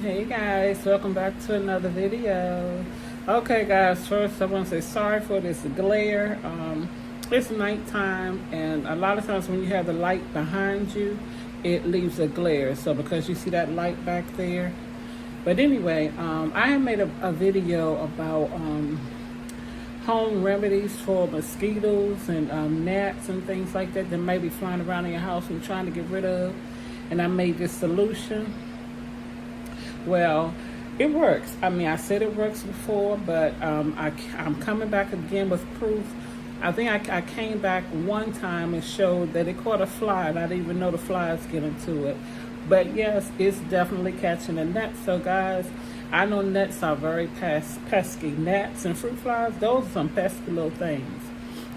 Hey guys, welcome back to another video. Okay guys, first I want to say sorry for this glare. It's nighttime, and a lot of times when you have the light behind you, it leaves a glare. So because you see that light back there. But anyway, I have made a video about home remedies for mosquitoes and gnats and things like that may be flying around in your house and trying to get rid of. And I made this solution. Well, it works. I mean, I said it works before, but I'm coming back again with proof. I think I came back one time and showed that it caught a fly, and I didn't even know the flies get into it. But yes, it's definitely catching a net. So guys, I know nets are very pesky. Gnats and fruit flies, those are some pesky little things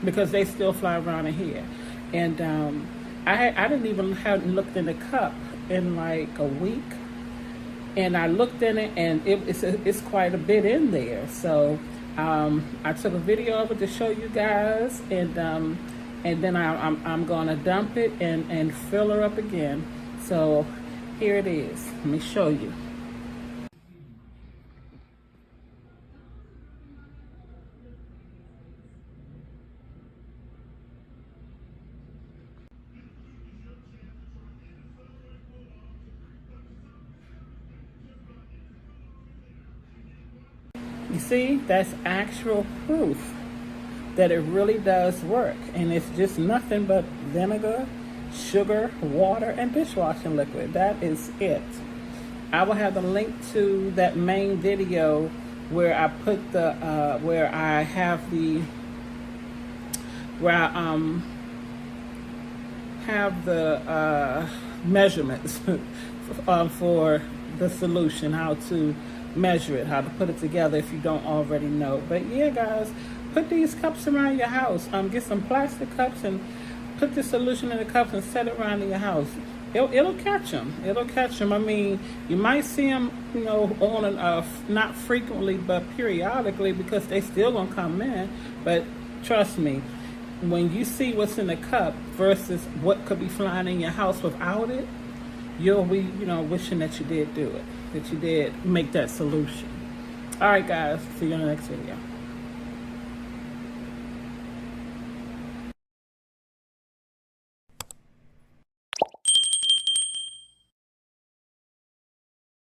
because they still fly around in here. And I didn't even hadn't looked in the cup in like a week. And I looked in it, and it's quite a bit in there. So I took a video of it to show you guys, and then I'm gonna dump it and fill her up again. So here it is. Let me show you. You see, that's actual proof that it really does work. And it's just nothing but vinegar, sugar, water, and dishwashing liquid. That is it. I will have the link to that main video where I put the, where I have the, where I have the measurements for the solution, how to measure it, how to put it together if you don't already know. But yeah guys, put these cups around your house. Get some plastic cups and put the solution in the cups and set it around in your house. It'll catch them. It'll catch them. I mean, you might see them, you know, on and off, not frequently, but periodically, because they still gonna come in. But trust me, when you see what's in the cup versus what could be flying in your house without it, you'll be, you know, wishing that you did do it, that you did make that solution. All right, guys. See you in the next video.